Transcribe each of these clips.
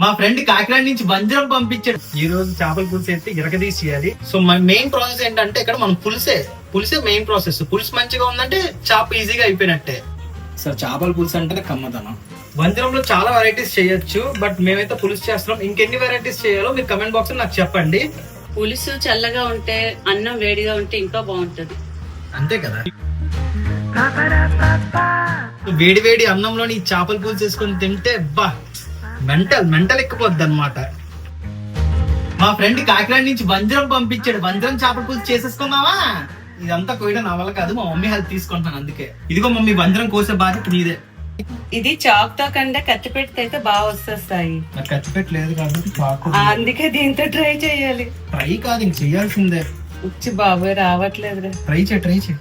మా ఫ్రెండ్ కాకినాడ నుంచి వంజరం పంపించాడు. ఈ రోజు చేపల పులుసు అయితే ఇరగదీసి చేయాలి. సో మన మెయిన్ ప్రాసెస్ ఏంటంటే ఇక్కడ మనం పులుసే మెయిన్ ప్రాసెస్. పులుసు మంచిగా ఉందంటే చేప ఈజీగా అయిపోయినట్టే. సార్ చేపల పులుసు అంటే కమ్మదనం. వంజరంలో చాలా వెరైటీస్ చేయొచ్చు, బట్ మేమైతే పులుసు చేస్తున్నాం. ఇంకెన్ని వెరైటీస్ చేయాలో మీరు కమెంట్ బాక్స్ లో నాకు చెప్పండి. పులుసు చల్లగా ఉంటే, అన్నం వేడిగా ఉంటే ఇంకా బాగుంటది. అంతే కదా. వేడి వేడి అన్నంలోని చేపల పులుసు చేసుకొని తింటే బా మెంటల్ ఎక్కిపోద్ది అనమాట. మా ఫ్రెండ్ కాకినాడ నుంచి వంజరం పంపించాడు. వంజరం చేపల పులుసు చేసేసుకుందామా? ఇదంతా కోయడం నా వల్ల కాదు, మా మమ్మీ హెల్ప్ తీసుకుంటాను. అందుకే ఇదిగో మమ్మీ, వంజరం కోసే బాధ్యత నీదే. ఇది చాక్ తో కంటే కత్తి పెడితే అయితే బాగా వస్తాయి. నాకు ఖర్చు పెట్టలేదు కాబట్టి అందుకే దీంతో ట్రై చేయాలి. ట్రై కాదు, ఇంక చెయ్యాల్సిందే. ఉచ్చి బాబోయ్ రావట్లేదు. ట్రై చేయి.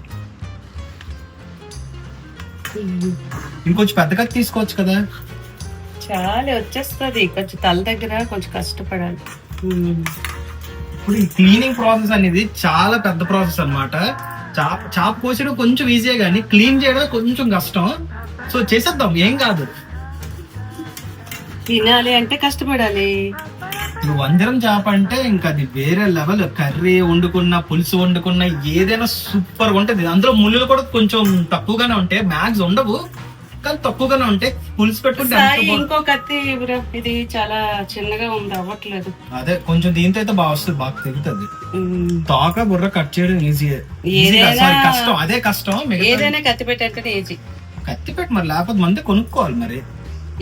ఇంకొంచెం పెద్ద కత్తి తీసుకోవచ్చు కదా. చాలా వచ్చేస్తుంది. కొంచెం తల దగ్గర కొంచెం కష్టపడాలి. ఇప్పుడు ఈ క్లీనింగ్ ప్రాసెస్ అనేది చాలా పెద్ద ప్రాసెస్ అన్నమాట. చాప కోసడం కొంచెం ఈజీయే కానీ క్లీన్ చేయడం కొంచెం కష్టం. సో చేసేద్దాం, ఏం కాదు. తినాలి అంటే కష్టపడాలి. ఇప్పుడు వంజరం చేప అంటే ఇంకా అది వేరే లెవెల్. కర్రీ వండుకున్న, పులుసు వండుకున్న ఏదైనా సూపర్ గా ఉంటది. అందులో ముళ్ళు కూడా కొంచెం తక్కువగానే ఉంటాయి, మ్యాక్స్ ఉండవు కానీ తక్కువగానే ఉంటాయి. పులుసు పెట్టుకుంటే ఇంకో కత్తి ఇది చాలా చిన్నగా ఉంది, అవ్వట్లేదు. అదే కొంచెం దీంతో అయితే బాగా వస్తుంది, బాగా తెగుతుంది. తోక బుర్ర కట్ చేయడం ఈజీ, కష్టం. అదే కష్టం. ఏదైనా కత్తి పెట్టంటే ఈజీ. కత్తి పెట్టి మరి, లేకపోతే మంది కొనుక్కోవాలి. మరి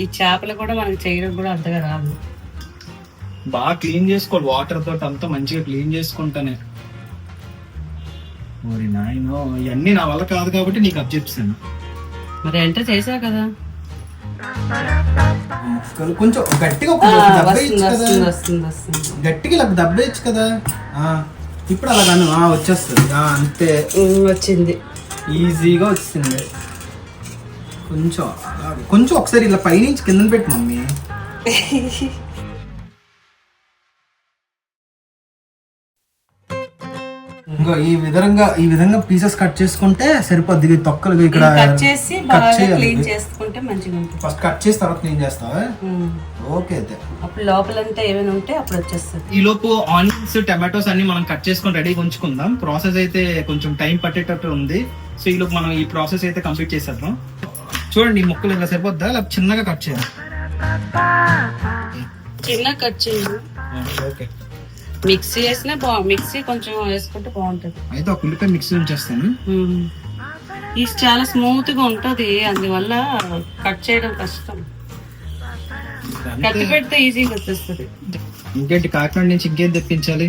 ఈ చేపలు కూడా మనకి చేయడం కూడా అంతగా రాదు. బాగా క్లీన్ చేసుకోవాలి వాటర్ తోటి, అంతా మంచిగా క్లీన్ చేసుకుంటానే. ఓరి నాయనో, ఇవన్నీ నా వల్ల కాదు కాబట్టి నీకు అప్ చెప్తాను. మరి ఎంటర్ చేసావు కదా. కొంచెం గట్టిగా గట్టిగా ఇలా దబ్బేయచ్చు కదా. ఇప్పుడు అలా కాను వచ్చేస్తుంది. అంతే వచ్చింది, ఈజీగా వచ్చింది. కొంచెం ఒకసారి ఇలా పైనుంచి కింద పెట్టు మమ్మీ. ఇంకా ఈ విధంగా పీసెస్ కట్ చేసుకుంటే సరిపోద్ది. తొక్కలు ఇక్కడ కట్ చేసి క్లీన్ చేసుకుంటే మంచిగా ఉంటుంది. ఫస్ట్ కట్ చేసి తర్వాత క్లీన్ చేస్తావా? ఓకే. అయితే అప్పుడు లోపలంతా ఏమైనా ఉంటే అప్పుడు వచ్చేస్తుంది. ఈ లోపు ఆనియన్స్, టమాటోస్ అన్ని మనం కట్ చేసుకొని రెడీగా ఉంచుకుందాం. ప్రాసెస్ అయితే కొంచెం టైం పట్టేటట్టు ఉంది. సో ఈ లోపు మనం ఈ ప్రాసెస్ అయితే కంప్లీట్ చేసేద్దాం. చూడండి, ఈ ముక్కలు ఇలా సరిపోద్దా, లేకపోతే చిన్నగా కట్ చేయాలి? చిన్నగా కట్ చేయాలి. ఓకే. మిక్సీ వేసినా మిక్సీ కొంచెం వేసుకుంటే బాగుంటది. అయితే ఒక ఉల్లిపాయ మిక్సీ ఉంచేస్తాను. ఇది చాలా స్మూత్ గా ఉంటది, అందువల్ల కట్ చేయడం కష్టం. కత్తి పెడితే ఈజీగా వచ్చేస్తుంది. ఇంకేంటి, కాకినాడ నుంచి ఇంకేం తెప్పించాలి?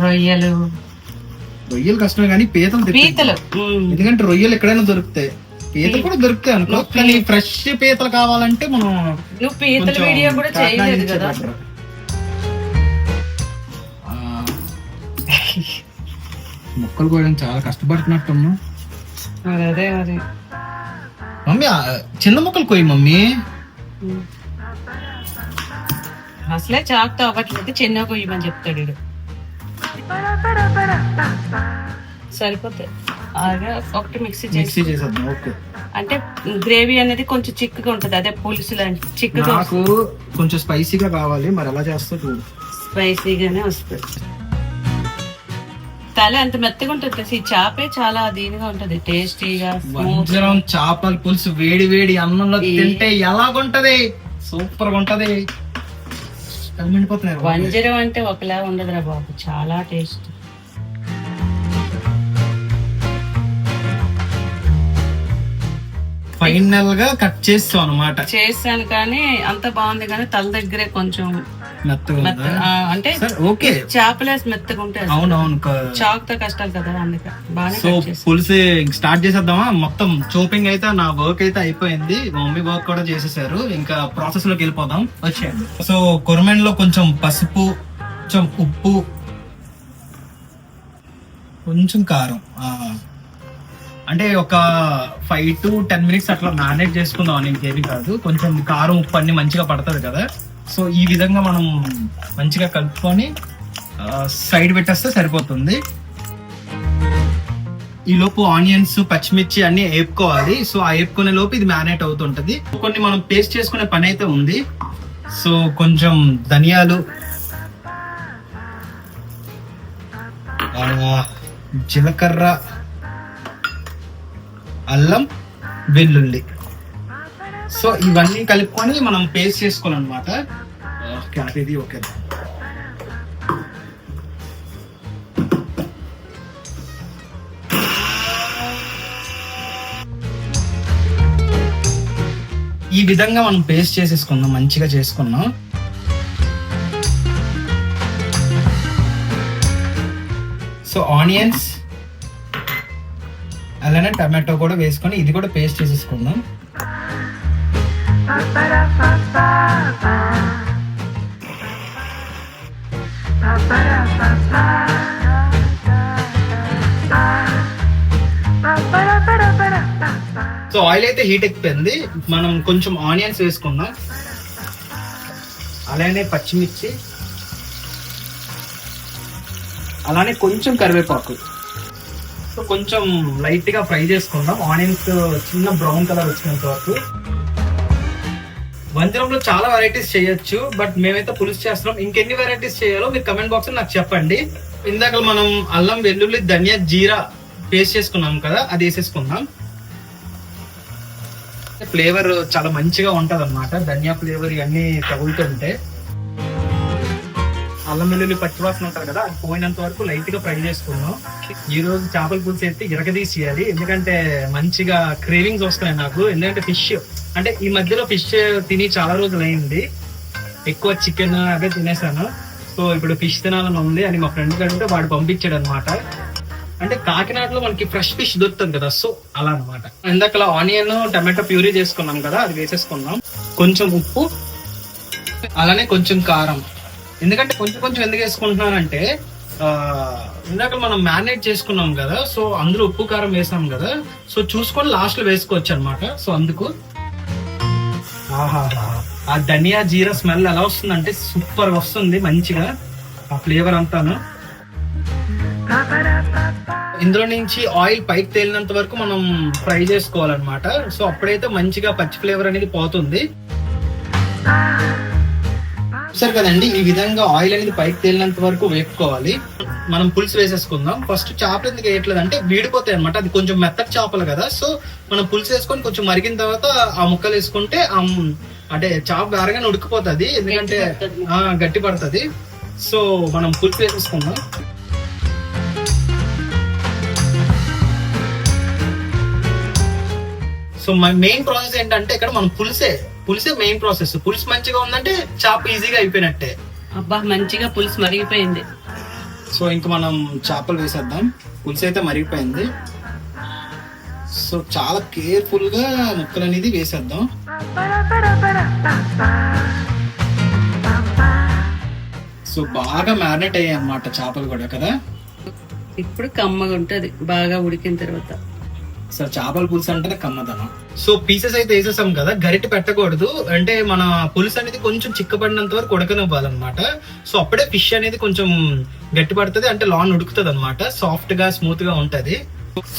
రొయ్యలు కష్టమే కానీ పీతలు. ఎందుకంటే రొయ్యలు ఎక్కడైనా దొరుకుతాయి, పీతలు కూడా దొరుకుతాయి అనుకో. కానీ ఫ్రెష్ పీతలు కావాలంటే మనం నువ్వు పీతల వీడియో కూడా చేయలేదు కదా. మొక్కలు కూడా చాలా కష్టపడుతున్నట్టున్నా. అదే మమ్మీ చిన్న మొక్కలు కోయి మమ్మీ. అసలే చాకుతో అవ్వట్లేదు, చిన్న కొయ్యమని చెప్తాడు. సరిపోతాయి. ఒకటి మిక్సీ చేసేద్దాం. ఓకే. అంటే గ్రేవీ అనేది కొంచెం చిక్కగా ఉంటది, అదే పులుసు లాంటి చిక్కగా. నాకు కొంచెం స్పైసీగా కావాలి, మరి ఎలా చేస్తా చూడు. స్పైసీగానే వస్తుంది. తల ఎంత మెత్తగా ఉంటుంది. ఈ చేపే చాలా దీనిగా ఉంటది, టేస్టీగా. వంజరం చేపల పులుసు వేడి వేడి అన్నంలో తింటే ఎలాగుంటది? సూపర్ గా ఉంటది. వంజరం అంటే ఒకలా ఉండదురా బాబు, చాలా టేస్ట్. ఫైనల్ గా కట్ చేస్తాం అనమాట. చేస్తాను కానీ అంత బాగుంది, కానీ తల దగ్గరే కొంచెం అంటే చేపలేసి మెత్తగా ఉంటాయి. అవునవును, చాక్ తో కష్టాలు కదా, అందుకే బాగా. సో పులుసు స్టార్ట్ చేసేద్దామా? మొత్తం చోపింగ్ అయితే నా వర్క్ అయితే అయిపోయింది, మమ్మీ వర్క్ కూడా చేసేసారు. ఇంకా ప్రాసెస్ లోకి వెళ్ళిపోదాం, వచ్చేయండి. సో కొరమెన్ లో కొంచెం పసుపు, కొంచెం ఉప్పు, కొంచెం కారం, అంటే ఒక 5 to 10 minutes అట్లా మ్యారినేట్ చేసుకుందాం. ఇంకేమి కాదు, కొంచెం కారం ఉప్పు అన్ని మంచిగా పడుతుంది కదా. సో ఈ విధంగా మనం మంచిగా కలుపుకొని సైడ్ పెట్టేస్తే సరిపోతుంది. ఈ లోపు ఆనియన్స్, పచ్చిమిర్చి అన్ని వేపుకోవాలి. సో ఆ వేపుకునే లోపు ఇది మ్యారినేట్ అవుతుంటది. కొన్ని మనం పేస్ట్ చేసుకునే పని అయితే ఉంది. సో కొంచెం ధనియాలు, జీలకర్ర, అల్లం, వెల్లుల్లి. సో ఇవన్నీ కలుపుకొని మనం పేస్ట్ చేసుకోవాలన్నమాట. ఇది ఓకే. ఈ విధంగా మనం పేస్ట్ చేసేసుకుందాం, మంచిగా చేసుకున్నాం. సో ఆనియన్స్ అలానే టమాటో కూడా వేసుకొని ఇది కూడా పేస్ట్ చేసేసుకుందాం. సో ఆయిల్ అయితే హీట్ ఎక్కిపోయింది. మనం కొంచెం ఆనియన్స్ వేసుకుందాం, అలానే పచ్చిమిర్చి, అలానే కొంచెం కరివేపాకు. సో కొంచెం లైట్ గా ఫ్రై చేసుకుందాం, ఆనియన్స్ చిన్న బ్రౌన్ కలర్ వచ్చినంత వరకు. వంజరంలో చాలా వెరైటీస్ చేయొచ్చు, బట్ మేమైతే పులుసు చేస్తున్నాం. ఇంకెన్ని వెరైటీస్ చేయాలో మీరు కమెంట్ బాక్స్ లో నాకు చెప్పండి. ఇందాక మనం అల్లం, వెల్లుల్లి, ధనియా, జీరా పేస్ట్ చేసుకున్నాం కదా, అది వేసేసుకుందాం. ఫ్లేవర్ చాలా మంచిగా ఉంటది అన్నమాట, ధనియా ఫ్లేవర్ ఇవన్నీ తగులుతుంటే. అల్లం వెల్లుల్లి పచ్చివాసన ఉంటుంది కదా, అది పోయినంత వరకు లైట్ గా ఫ్రై చేసుకున్నాం. ఈ రోజు చేపల పులుసు అయితే ఇరగదీసేయాలి, ఎందుకంటే మంచిగా క్రేవింగ్స్ వస్తున్నాయి నాకు. ఎందుకంటే ఫిష్ అంటే ఈ మధ్యలో ఫిష్ తిని చాలా రోజులు అయింది, ఎక్కువ చికెన్ అవే తినేసాను. సో ఇప్పుడు ఫిష్ తినాలని ఉంది అని మా ఫ్రెండ్ కంటే వాడు పంపించాడు అనమాట. అంటే కాకినాడలో మనకి ఫ్రెష్ ఫిష్ దొరుకుతుంది కదా, సో అలా అనమాట. ఇందాక ఆనియన్ టమాటో ప్యూరీ చేసుకున్నాం కదా, అది వేసేసుకున్నాం. కొంచెం ఉప్పు, అలానే కొంచెం కారం. ఎందుకంటే కొంచెం కొంచెం ఎందుకు వేసుకుంటున్నానంటే ఇందాక మనం మ్యారినేట్ చేసుకున్నాం కదా, సో అందులో ఉప్పు కారం వేసాం కదా, సో చూసుకొని లాస్ట్ లో వేసుకోవచ్చు అనమాట. సో అందుకు ఆ ధనియా జీరా స్మెల్ ఎలా వస్తుందంటే సూపర్ గా వస్తుంది, మంచిగా ఆ ఫ్లేవర్ అంతాను. ఇందులో నుంచి ఆయిల్ పైకి తేలినంత వరకు మనం ఫ్రై చేసుకోవాలన్నమాట. సో అప్పుడైతే మంచిగా పచ్చి ఫ్లేవర్ అనేది పోతుంది. సరే కదండి, ఈ విధంగా ఆయిల్ అనేది పైకి తేలినంత వరకు వేపుకోవాలి. మనం పులుసు వేసేసుకుందాం. ఫస్ట్ చేపలు ఎందుకు వేయట్లేదు అంటే వీడిపోతాయి అనమాట, అది కొంచెం మెత్తటి చేపలు కదా. సో మనం పులుసు వేసుకొని కొంచెం మరిగిన తర్వాత ఆ ముక్కలు వేసుకుంటే అంటే చేప వేరగానే ఉడికిపోతుంది, ఎందుకంటే గట్టి పడుతుంది. సో మనం పులుసు వేసేసుకుందాం. సో మెయిన్ ప్రాసెస్ ఏంటంటే ఇక్కడ మనం పులుసే మెయిన్ ప్రాసెస్. పులుసు మంచిగా ఉందంటే చేప ఈజీగా అయిపోయినట్టే. అబ్బా మంచిగా పులుసు మరిగిపోయింది. సో ఇంకా మనం చేపలు వేసేద్దాం. పులుసు అయితే మరిగిపోయింది. సో చాలా కేర్ఫుల్ గా ముక్కలు అనేది వేసేద్దాం. సో బాగా మ్యారినేట్ అయ్యాయి అన్నమాట చేపలు కూడా కదా. ఇప్పుడు కమ్మగా ఉంటది బాగా ఉడికిన తర్వాత. సో చేపల పులుసు అంటేనే కమ్మదనం. సో పీసెస్ అయితే వేసేసాం కదా, గరిటె పెట్టకూడదు. అంటే మన పులుసు అనేది కొంచెం చిక్కబడినంత వరకు ఉడకనివ్వాలన్నమాట. సో అప్పుడే ఫిష్ అనేది కొంచెం గట్టి పడుతుంది, అంటే లాన్ ఉడుకుతుంది అనమాట, సాఫ్ట్ గా స్మూత్ గా ఉంటది.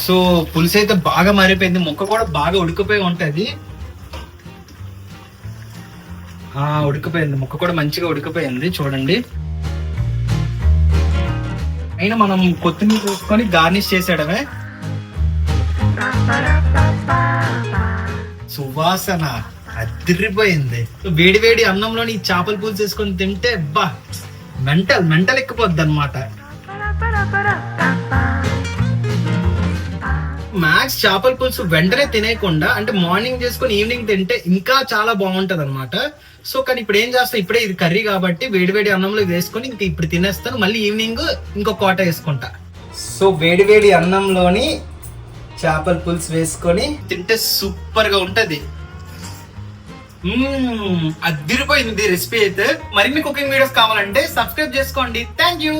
సో పులుసు అయితే బాగా మారిపోయింది, ముక్క కూడా బాగా ఉడికిపోయి ఉంటది. ఉడికిపోయింది, ముక్క కూడా మంచిగా ఉడికిపోయింది చూడండి. అయినా మనం కొత్తిమీర వేసుకొని గార్నిష్ చేసేయడమే. సువాసన అదిరిపోయింది. వేడి వేడి అన్నంలోని చేపల పులుసు వేసుకొని తింటే బా మెంటల్ ఎక్కిపోద్ది అనమాట. మ్యాక్స్ చేపల పులుసు వెంటనే తినేయకుండా అంటే మార్నింగ్ చేసుకొని ఈవినింగ్ తింటే ఇంకా చాలా బాగుంటది అనమాట. సో కానీ ఇప్పుడు ఏం చేస్తాం, ఇప్పుడే ఇది కర్రీ కాబట్టి వేడి వేడి అన్నంలో వేసుకొని ఇంక ఇప్పుడు తినేస్తాను, మళ్ళీ ఈవినింగ్ ఇంకో కోట వేసుకుంటా. సో వేడి వేడి అన్నంలోని చేపల పులుసు వేసుకొని తింటే సూపర్ గా ఉంటది. అదిరిపోయింది రెసిపీ అయితే. మరిన్ని కుకింగ్ వీడియోస్ కావాలంటే సబ్స్క్రైబ్ చేసుకోండి. Thank you.